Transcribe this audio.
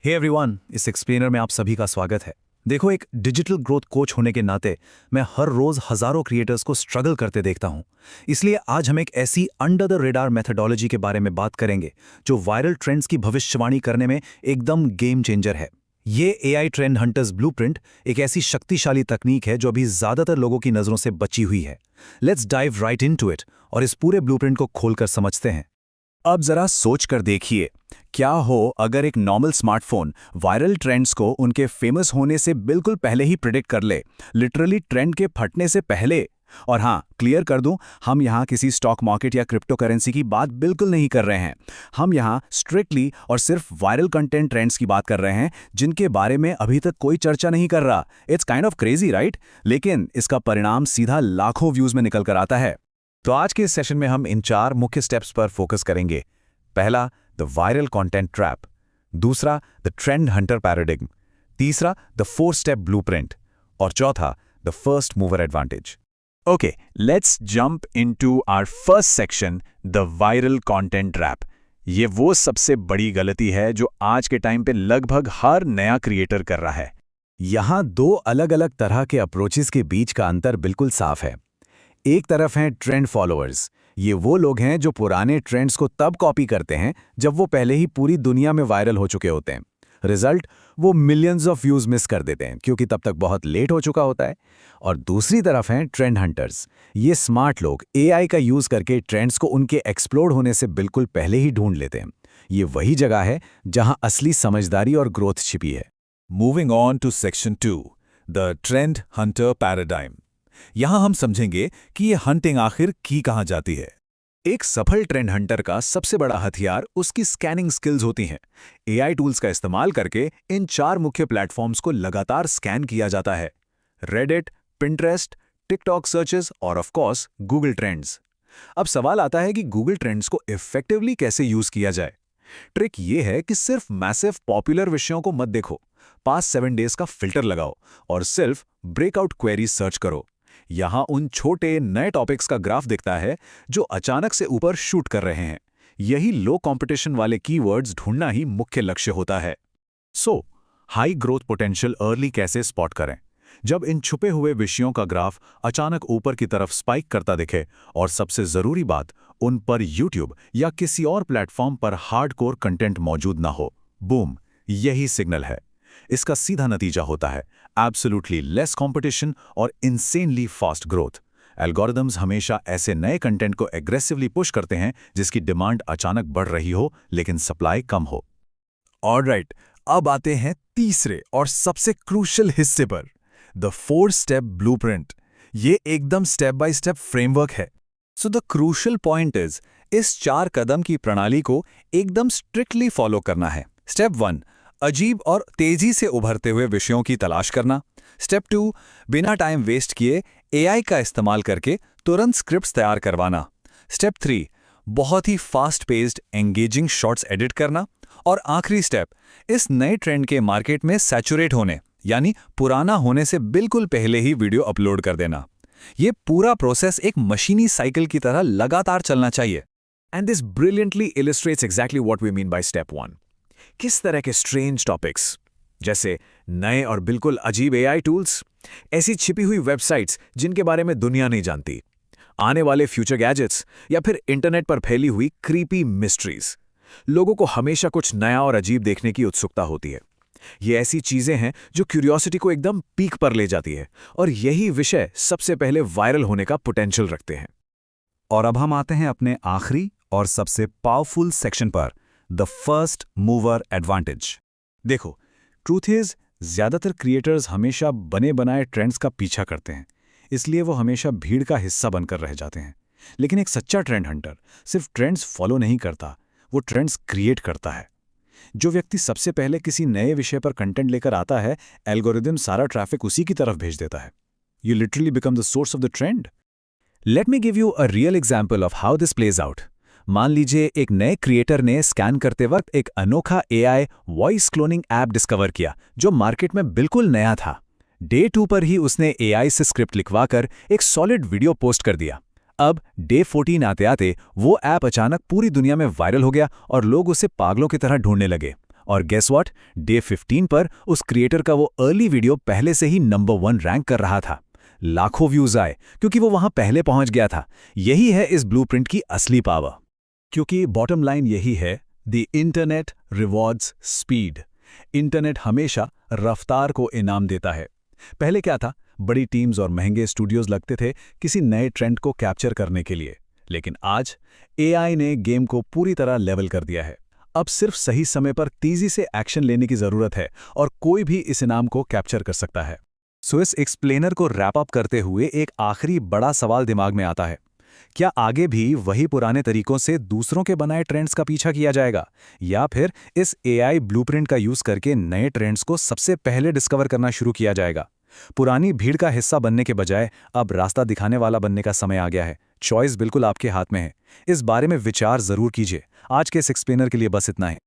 Hey everyone, इस explainer में आप सभी का स्वागत है। देखो, एक डिजिटल ग्रोथ कोच होने के नाते मैं हर रोज हजारों क्रिएटर्स को स्ट्रगल करते देखता हूं। इसलिए आज हम एक ऐसी अंडर द रेडार मेथोडोलॉजी के बारे में बात करेंगे जो वायरल ट्रेंड्स की भविष्यवाणी करने में एकदम गेम चेंजर है। ये एआई ट्रेंड हंटर्स ब्लूप्रिंट एक ऐसी शक्तिशाली तकनीक है जो अभी ज्यादातर लोगों की नजरों से बची हुई है। Let's dive right into it और इस पूरे ब्लूप्रिंट को खोलकर समझते हैं। अब जरा सोच कर देखिए, क्या हो अगर एक नॉर्मल स्मार्टफोन वायरल ट्रेंड्स को उनके फेमस होने से बिल्कुल पहले ही प्रिडिक्ट कर ले, लिटरली ट्रेंड के फटने से पहले। और हाँ, क्लियर कर दूं, हम यहाँ किसी स्टॉक मार्केट या क्रिप्टो करेंसी की बात बिल्कुल नहीं कर रहे हैं। हम यहाँ स्ट्रिक्टली और सिर्फ वायरल कंटेंट ट्रेंड्स की बात कर रहे हैं जिनके बारे में अभी तक कोई चर्चा नहीं कर रहा। It's kind of crazy, right? लेकिन इसका परिणाम सीधा लाखों व्यूज में निकल कर आता है। तो आज के इस सेशन में हम इन 4 मुख्य स्टेप्स पर फोकस करेंगे। पहला, द वायरल कंटेंट ट्रैप। दूसरा, द ट्रेंड हंटर पैराडिग्म। तीसरा, द 4 स्टेप ब्लूप्रिंट। और चौथा, the first mover advantage. Okay, let's jump into our first section, the viral content trap. ये वो सबसे बड़ी गलती है जो आज के टाइम पे लगभग हर नया क्रिएटर कर रहा है। यहाँ 2 अलग-अलग तरह के अप्रोचेस के बीच का अंतर बिल्कुल साफ है। एक तरफ हैं ट्रेंड फॉलोअर्स। ये वो लोग हैं जो पुराने ट्रेंड्स को तब कॉपी करते हैं जब वो पहले ही पूरी दुनिया में वायरल हो चुके होते हैं। रिजल्ट, वो मिलियंस ऑफ व्यूज मिस कर देते हैं क्योंकि तब तक बहुत लेट हो चुका होता है। और दूसरी तरफ हैं ट्रेंड हंटर्स। ये स्मार्ट लोग एआई का यूज करके ट्रेंड्स को उनके एक्सप्लोड होने से बिल्कुल पहले ही ढूंढ लेते हैं। ये वही जगह है जहां असली समझदारी और ग्रोथ छिपी है। Moving on to section 2, the trend hunter paradigm. यहां हम समझेंगे कि ये हंटिंग आखिर की कहां जाती है। एक सफल ट्रेंड हंटर का सबसे बड़ा हथियार उसकी स्कैनिंग स्किल्स होती हैं। एआई टूल्स का इस्तेमाल करके इन 4 मुख्य प्लेटफॉर्म्स को लगातार स्कैन किया जाता है: रेडिट, पिंटरेस्ट, टिकटॉक सर्चेस और ऑफ कोर्स गूगल ट्रेंड्स। अब सवाल आता है कि गूगल ट्रेंड्स को इफेक्टिवली कैसे यूज किया जाए। ट्रिक ये है कि सिर्फ मैसिव पॉपुलर विषयों को मत देखो, पास्ट 7 डेज का फिल्टर लगाओ और सिर्फ ब्रेकआउट क्वेरीज सर्च करो। यहां उन छोटे नए टॉपिक्स का ग्राफ दिखता है जो अचानक से ऊपर शूट कर रहे हैं। यही लो कंपटीशन वाले कीवर्ड्स ढूंढना ही मुख्य लक्ष्य होता है। सो, हाई ग्रोथ पोटेंशियल अर्ली कैसे स्पॉट करें? जब इन छुपे हुए विषयों का ग्राफ अचानक ऊपर की तरफ स्पाइक करता दिखे, और सबसे जरूरी बात, उन पर यूट्यूब या किसी और प्लेटफॉर्म पर हार्डकोर कंटेंट मौजूद ना हो, बूम, यही सिग्नल है। इसका सीधा नतीजा होता है एब्सोल्युटली लेस कंपटीशन और इनसेनली फास्ट ग्रोथ। एल्गोरिदम्स हमेशा ऐसे नए कंटेंट को एग्रेसिवली पुश करते हैं जिसकी डिमांड अचानक बढ़ रही हो लेकिन सप्लाई कम हो। ऑलराइट, अब आते हैं तीसरे और सबसे क्रूशियल हिस्से पर, द 4 स्टेप ब्लूप्रिंट। ये एकदम स्टेप बाय स्टेप फ्रेमवर्क है। So the crucial point is, इस 4 कदम की प्रणाली को एकदम स्ट्रिक्टली फॉलो करना है। स्टेप 1, अजीब और तेजी से उभरते हुए विषयों की तलाश करना। स्टेप 2, बिना टाइम वेस्ट किए एआई का इस्तेमाल करके तुरंत स्क्रिप्ट्स तैयार करवाना। स्टेप 3, बहुत ही fast paced engaging shorts edit करना। और आखिरी स्टेप, इस नए ट्रेंड के मार्केट में सैचुरेट होने यानी पुराना होने से बिल्कुल पहले ही वीडियो अपलोड कर देना। ये पूरा प्रोसेस एक मशीनी साइकिल की तरह लगातार चलना चाहिए। And this brilliantly illustrates exactly what we mean by step 1। किस तरह के स्ट्रेंज टॉपिक्स, जैसे नए और बिल्कुल अजीब एआई टूल्स, ऐसी छिपी हुई वेबसाइट्स जिनके बारे में दुनिया नहीं जानती, आने वाले फ्यूचर गैजेट्स, या फिर इंटरनेट पर फैली हुई क्रीपी मिस्ट्रीज। लोगों को हमेशा कुछ नया और अजीब देखने की उत्सुकता होती है। ये ऐसी चीजें हैं जो क्यूरियोसिटी को एकदम पीक पर ले जाती है, और यही विषय सबसे पहले वायरल होने का पोटेंशियल रखते हैं। और अब हम आते हैं अपने आखिरी और सबसे पावरफुल सेक्शन पर, द फर्स्ट मूवर एडवांटेज। देखो, ट्रूथ इज, ज्यादातर क्रिएटर्स हमेशा बने बनाए ट्रेंड्स का पीछा करते हैं, इसलिए वो हमेशा भीड़ का हिस्सा बनकर रह जाते हैं। लेकिन एक सच्चा ट्रेंड हंटर सिर्फ ट्रेंड्स फॉलो नहीं करता, वो ट्रेंड्स क्रिएट करता है। जो व्यक्ति सबसे पहले किसी नए विषय पर कंटेंट लेकर आता है, एल्गोरिदम सारा ट्रैफिक उसी की तरफ भेज देता है। You literally become the source of the trend. Let me give you a real example of how this plays out. मान लीजिए एक नए क्रिएटर ने स्कैन करते वक्त एक अनोखा AI voice cloning app discover किया जो मार्केट में बिल्कुल नया था। डे 2 पर ही उसने एआई से स्क्रिप्ट लिखवाकर एक सॉलिड वीडियो पोस्ट कर दिया। अब डे 14 आते आते वो ऐप अचानक पूरी दुनिया में वायरल हो गया और लोग उसे पागलों की तरह ढूंढने लगे। और गेस व्हाट, डे 15 पर उस क्रिएटर का वो अर्ली वीडियो पहले से ही नंबर 1 रैंक कर रहा था। लाखों व्यूज आए क्योंकि वो वहां पहले पहुंच गया था। यही है इस ब्लूप्रिंट की असली पावर। क्योंकि बॉटम लाइन यही है, the internet rewards speed. Internet हमेशा रफ्तार को इनाम देता है। पहले क्या था, बड़ी टीम्स और महंगे स्टूडियोज लगते थे किसी नए ट्रेंड को कैप्चर करने के लिए, लेकिन आज एआई ने गेम को पूरी तरह लेवल कर दिया है। अब सिर्फ सही समय पर तेजी से एक्शन लेने की जरूरत है और कोई भी इस इनाम को कैप्चर कर सकता है। सो इस एक्सप्लेनर को रैप अप करते हुए एक आखिरी बड़ा सवाल दिमाग में आता है, क्या आगे भी वही पुराने तरीकों से दूसरों के बनाए ट्रेंड्स का पीछा किया जाएगा, या फिर इस एआई ब्लूप्रिंट का यूज करके नए ट्रेंड्स को सबसे पहले डिस्कवर करना शुरू किया जाएगा? पुरानी भीड़ का हिस्सा बनने के बजाय अब रास्ता दिखाने वाला बनने का समय आ गया है। चॉइस बिल्कुल आपके हाथ में है। इस बारे में विचार जरूर कीजिए। आज के इस एक्सप्लेनर के लिए बस इतना है।